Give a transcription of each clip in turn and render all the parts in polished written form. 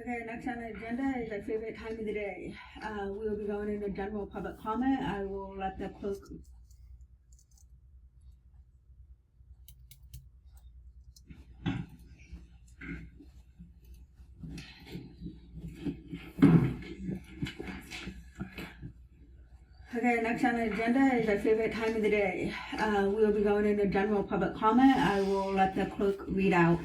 Okay, next on the agenda is our favorite time of the day. We will be going into general public comment. I will let the clerk. Okay, next on the agenda is our favorite time of the day. We will be going into general public comment. I will let the clerk read out.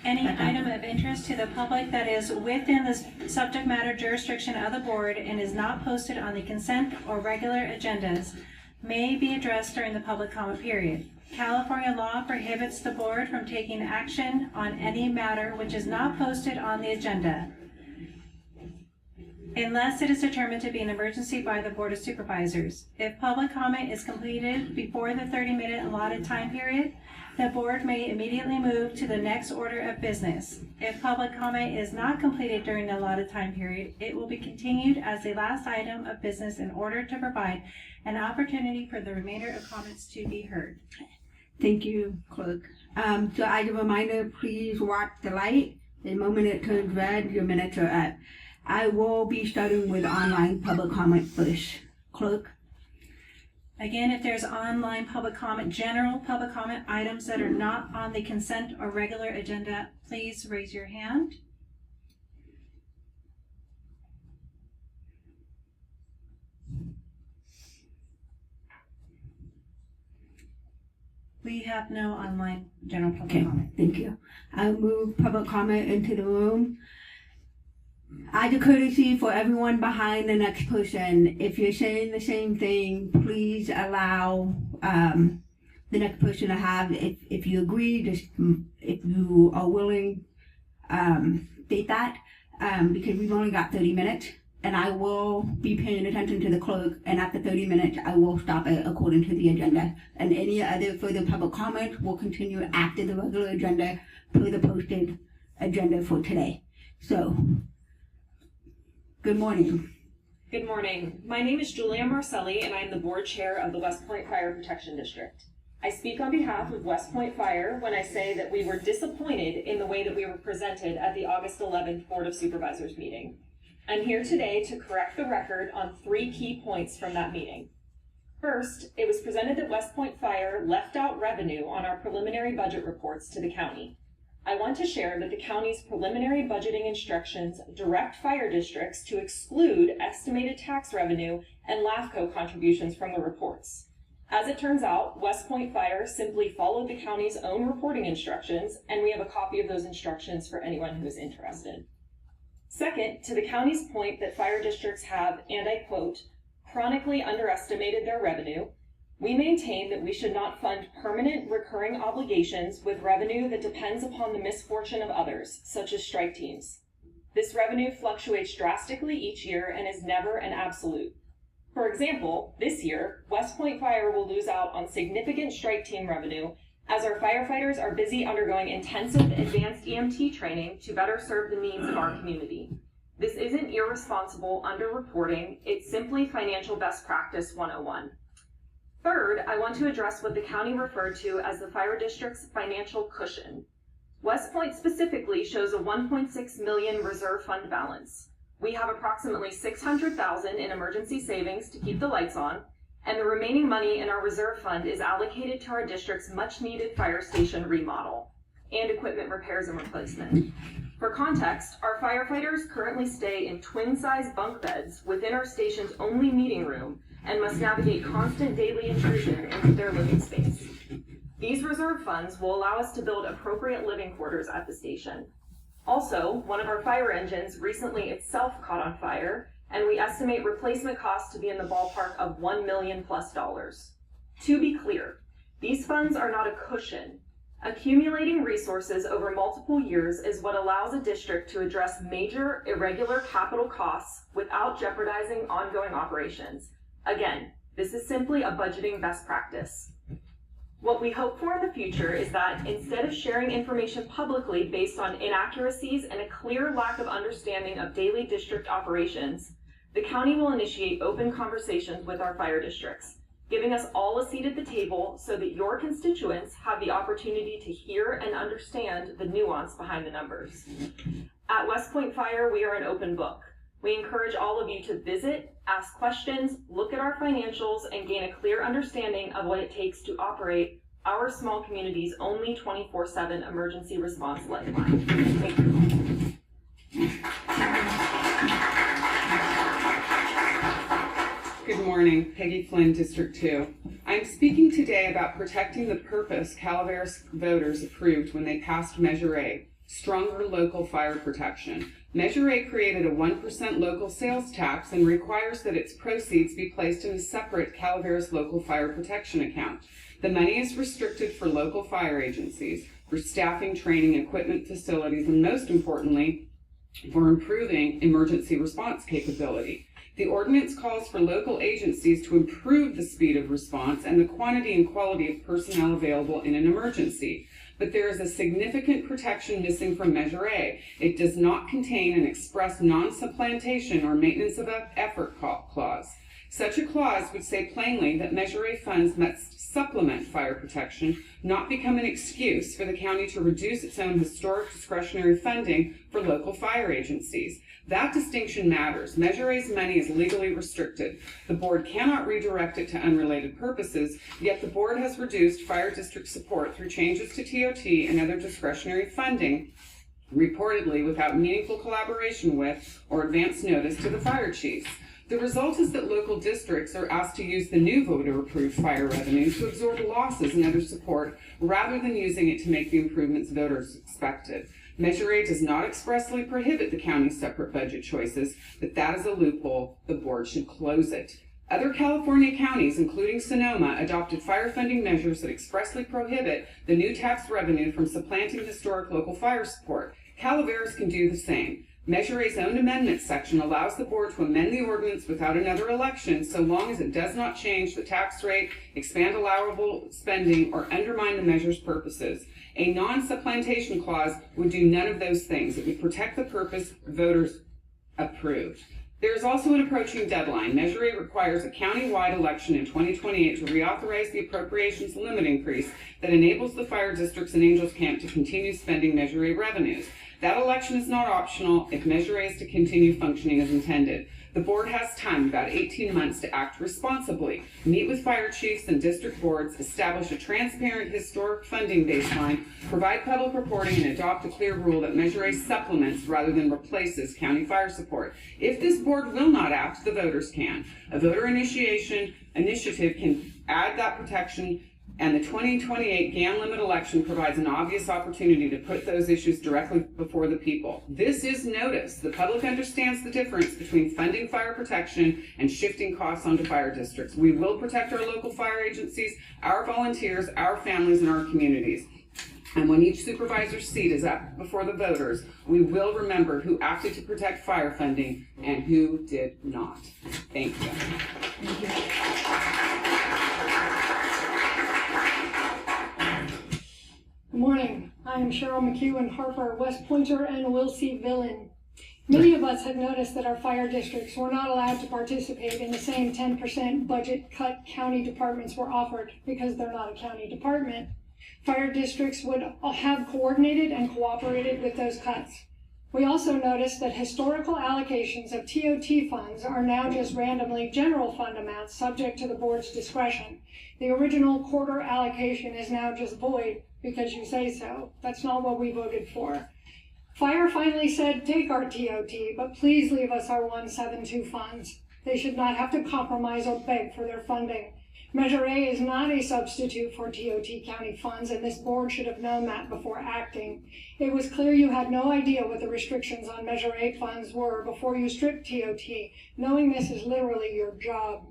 Any item of interest to the public that is within the subject matter jurisdiction of the board and is not posted on the consent or regular agendas may be addressed during the public comment period. California law prohibits the board from taking action on any matter which is not posted on the agenda, unless it is determined to be an emergency by the Board of Supervisors. If public comment is completed before the 30-minute allotted time period, the board may immediately move to the next order of business. If public comment is not completed during the allotted time period, it will be continued as the last item of business in order to provide an opportunity for the remainder of comments to be heard. Thank you, clerk. So as a reminder, please watch the light. The moment it turns red, your minutes are up. I will be starting with online public comment first. Clerk. Again, if there's online public comment, general public comment items that are not on the consent or regular agenda, please raise your hand. We have no online general public comment. Thank you. I'll move public comment into the room. As a courtesy for everyone behind the next person, if you're saying the same thing, please allow the next person to have, if you agree, just if you are willing, state that, because we've only got 30 minutes, and I will be paying attention to the clerk, and after 30 minutes, I will stop it according to the agenda. And any other further public comments will continue after the regular agenda per the posted agenda for today. So, good morning. Good morning. My name is Julia Marsili, and I am the board chair of the West Point Fire Protection District. I speak on behalf of West Point Fire when I say that we were disappointed in the way that we were presented at the August 11th Board of Supervisors meeting. I'm here today to correct the record on 3 key points from that meeting. First, it was presented that West Point Fire left out revenue on our preliminary budget reports to the county. I want to share that the county's preliminary budgeting instructions direct fire districts to exclude estimated tax revenue and LAFCO contributions from the reports. As it turns out, West Point Fire simply followed the county's own reporting instructions, and we have a copy of those instructions for anyone who is interested. Second, to the county's point that fire districts have, and I quote, chronically underestimated their revenue, we maintain that we should not fund permanent recurring obligations with revenue that depends upon the misfortune of others, such as strike teams. This revenue fluctuates drastically each year and is never an absolute. For example, this year, West Point Fire will lose out on significant strike team revenue as our firefighters are busy undergoing intensive advanced EMT training to better serve the needs of our community. This isn't irresponsible underreporting, it's simply financial best practice 101. Third, I want to address what the county referred to as the fire district's financial cushion. West Point specifically shows a $1.6 million reserve fund balance. We have approximately $600,000 in emergency savings to keep the lights on, and the remaining money in our reserve fund is allocated to our district's much-needed fire station remodel and equipment repairs and replacement. For context, our firefighters currently stay in twin-size bunk beds within our station's only meeting room and must navigate constant daily intrusion into their living space. These reserve funds will allow us to build appropriate living quarters at the station. Also, one of our fire engines recently itself caught on fire, and we estimate replacement costs to be in the ballpark of $1 million+. To be clear, these funds are not a cushion. Accumulating resources over multiple years is what allows a district to address major irregular capital costs without jeopardizing ongoing operations. Again, this is simply a budgeting best practice. What we hope for in the future is that instead of sharing information publicly based on inaccuracies and a clear lack of understanding of daily district operations, the county will initiate open conversations with our fire districts, giving us all a seat at the table so that your constituents have the opportunity to hear and understand the nuance behind the numbers. At West Point Fire, we are an open book. We encourage all of you to visit, ask questions, look at our financials, and gain a clear understanding of what it takes to operate our small community's only 24/7 emergency response lifeline. Thank you. Good morning, Peggy, Flynn, District 2. I'm speaking today about protecting the purpose Calaveras voters approved when they passed Measure A, Stronger Local Fire Protection. Measure A created a 1% local sales tax and requires that its proceeds be placed in a separate Calaveras Local Fire Protection account. The money is restricted for local fire agencies, for staffing, training, equipment, facilities, and most importantly, for improving emergency response capability. The ordinance calls for local agencies to improve the speed of response and the quantity and quality of personnel available in an emergency. But there is a significant protection missing from Measure A. It does not contain an express non-supplantation or maintenance of effort clause. Such a clause would say plainly that Measure A funds must supplement fire protection, not become an excuse for the county to reduce its own historic discretionary funding for local fire agencies. That distinction matters. Measure A's money is legally restricted. The board cannot redirect it to unrelated purposes, yet the board has reduced fire district support through changes to TOT and other discretionary funding, reportedly without meaningful collaboration with or advance notice to the fire chiefs. The result is that local districts are asked to use the new voter-approved fire revenue to absorb losses and other support rather than using it to make the improvements voters expected. Measure A does not expressly prohibit the county's separate budget choices, but that is a loophole. The board should close it. Other California counties, including Sonoma, adopted fire funding measures that expressly prohibit the new tax revenue from supplanting historic local fire support. Calaveras can do the same. Measure A's own amendment section allows the board to amend the ordinance without another election so long as it does not change the tax rate, expand allowable spending, or undermine the measure's purposes. A non-supplantation clause would do none of those things. It would protect the purpose voters approved. There is also an approaching deadline. Measure A requires a county-wide election in 2028 to reauthorize the appropriations limit increase that enables the fire districts in Angels Camp to continue spending Measure A revenues. That election is not optional if Measure A is to continue functioning as intended. The board has time, about 18 months, to act responsibly, meet with fire chiefs and district boards, establish a transparent historic funding baseline, provide public reporting, and adopt a clear rule that Measure A supplements rather than replaces county fire support. If this board will not act, the voters can. A voter initiative can add that protection, and the 2028 GAN limit election provides an obvious opportunity to put those issues directly before the people. This is notice. The public understands the difference between funding fire protection and shifting costs onto fire districts. We will protect our local fire agencies, our volunteers, our families, and our communities. And when each supervisor's seat is up before the voters, we will remember who acted to protect fire funding and who did not. Thank you. Thank you. Good morning. I am Sheryl McKeown-Harper, West Pointer and Wilseyville. Many of us have noticed that our fire districts were not allowed to participate in the same 10% budget cut county departments were offered because they're not a county department. Fire districts would have coordinated and cooperated with those cuts. We also noticed that historical allocations of TOT funds are now just randomly general fund amounts subject to the board's discretion. The original quarter allocation is now just void because you say so. That's not what we voted for. Fire finally said, take our TOT, but please leave us our 172 funds. They should not have to compromise or beg for their funding. Measure A is not a substitute for TOT county funds, and this board should have known that before acting. It was clear you had no idea what the restrictions on Measure A funds were before you stripped TOT. Knowing this is literally your job.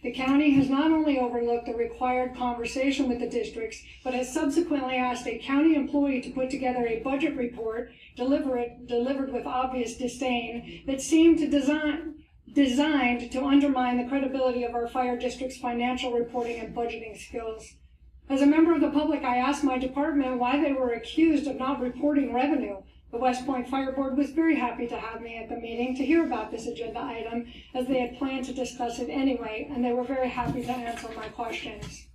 The county has not only overlooked the required conversation with the districts, but has subsequently asked a county employee to put together a budget report delivered with obvious disdain that seemed designed to undermine the credibility of our fire district's financial reporting and budgeting skills. As a member of the public, I asked my department why they were accused of not reporting revenue. The West Point Fire Board was very happy to have me at the meeting to hear about this agenda item, as they had planned to discuss it anyway, and they were very happy to answer my questions.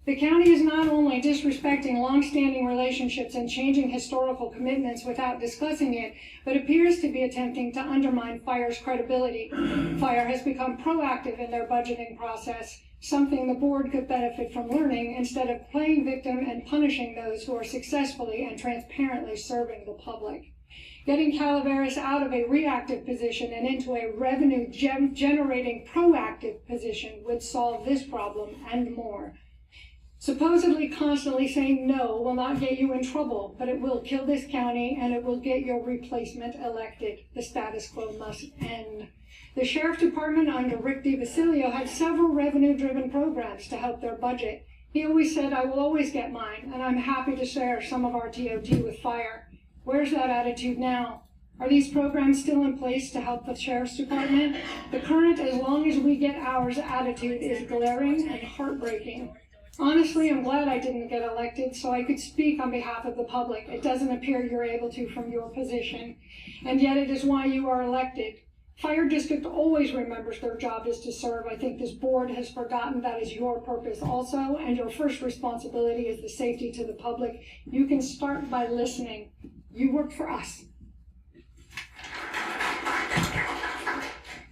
The county is not only disrespecting long-standing relationships and changing historical commitments without discussing it, but appears to be attempting to undermine Fire's credibility. Fire has become proactive in their budgeting process, something the board could benefit from learning instead of playing victim and punishing those who are successfully and transparently serving the public. Getting Calaveras out of a reactive position and into a revenue-generating proactive position would solve this problem and more. Supposedly constantly saying no will not get you in trouble, but it will kill this county and it will get your replacement elected. The status quo must end. The Sheriff's Department under Rick DiBasilio had several revenue-driven programs to help their budget. He always said, "I will always get mine, and I'm happy to share some of our TOT with Fire." Where's that attitude now? Are these programs still in place to help the Sheriff's Department? The current "as long as we get ours" attitude is glaring and heartbreaking. Honestly, I'm glad I didn't get elected so I could speak on behalf of the public. It doesn't appear you're able to from your position, and yet it is why you are elected. Fire District always remembers their job is to serve. I think this board has forgotten that is your purpose also, and your first responsibility is the safety to the public. You can start by listening. You work for us.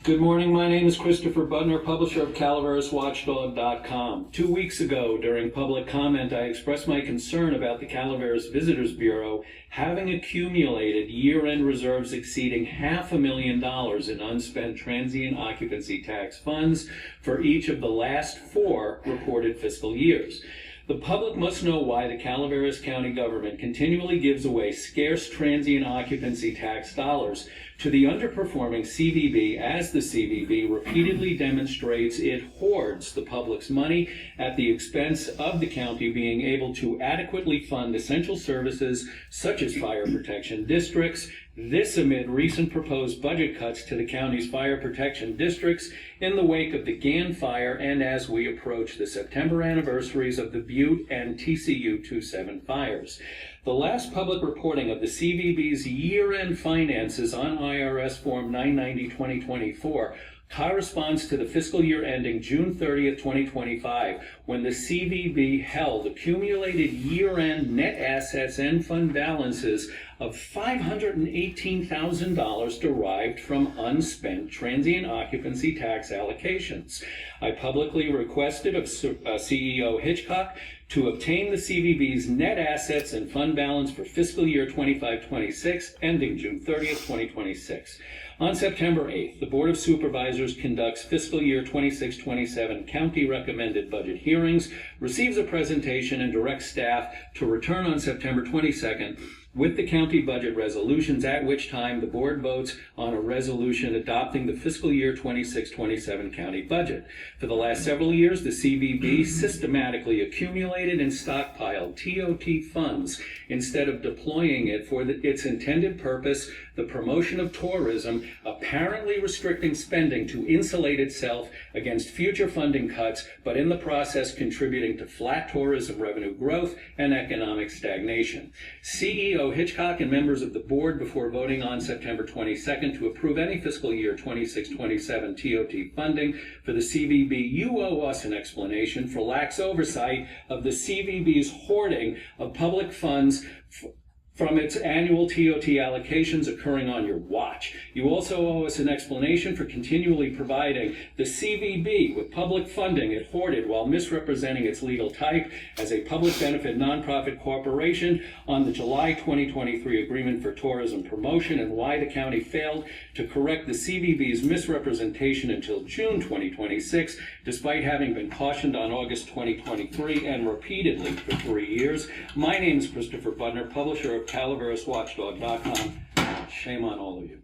Good morning, my name is Christopher Buttner, publisher of CalaverasWatchdog.com. 2 weeks ago, during public comment, I expressed my concern about the Calaveras Visitors Bureau having accumulated year-end reserves exceeding $500,000 in unspent transient occupancy tax funds for each of the last 4 reported fiscal years. The public must know why the Calaveras County government continually gives away scarce transient occupancy tax dollars to the underperforming CVB, as the CVB repeatedly demonstrates it hoards the public's money at the expense of the county being able to adequately fund essential services such as fire protection districts. This amid recent proposed budget cuts to the county's fire protection districts in the wake of the Gann fire and as we approach the September anniversaries of the Butte and TCU 27 fires. The last public reporting of the CVB's year-end finances on IRS Form 990-2024 corresponds to the fiscal year ending June 30th, 2025, when the CVB held accumulated year-end net assets and fund balances of $518,000 derived from unspent transient occupancy tax allocations. I publicly requested of CEO Hitchcock to obtain the CVB's net assets and fund balance for fiscal year 25-26, ending June 30th, 2026. On September 8th, the Board of Supervisors conducts fiscal year 26-27 county recommended budget hearings, receives a presentation, and directs staff to return on September 22nd with the county budget resolutions, at which time the board votes on a resolution adopting the fiscal year 26-27 county budget. For the last several years, the CVB systematically accumulated and stockpiled TOT funds instead of deploying it for its intended purpose, the promotion of tourism, apparently restricting spending to insulate itself against future funding cuts, but in the process contributing to flat tourism revenue growth and economic stagnation. CEO Hitchcock and members of the board, before voting on September 22nd to approve any fiscal year 26-27 TOT funding for the CVB, you owe us an explanation for lax oversight of the CVB's hoarding of public funds from its annual TOT allocations occurring on your watch. You also owe us an explanation for continually providing the CVB with public funding it hoarded while misrepresenting its legal type as a public benefit nonprofit corporation on the July 2023 Agreement for Tourism Promotion, and why the county failed to correct the CVB's misrepresentation until June 2026, despite having been cautioned on August 2023 and repeatedly for 3 years. My name is Christopher Buttner, publisher of CalaverasWatchdog.com. Shame on all of you.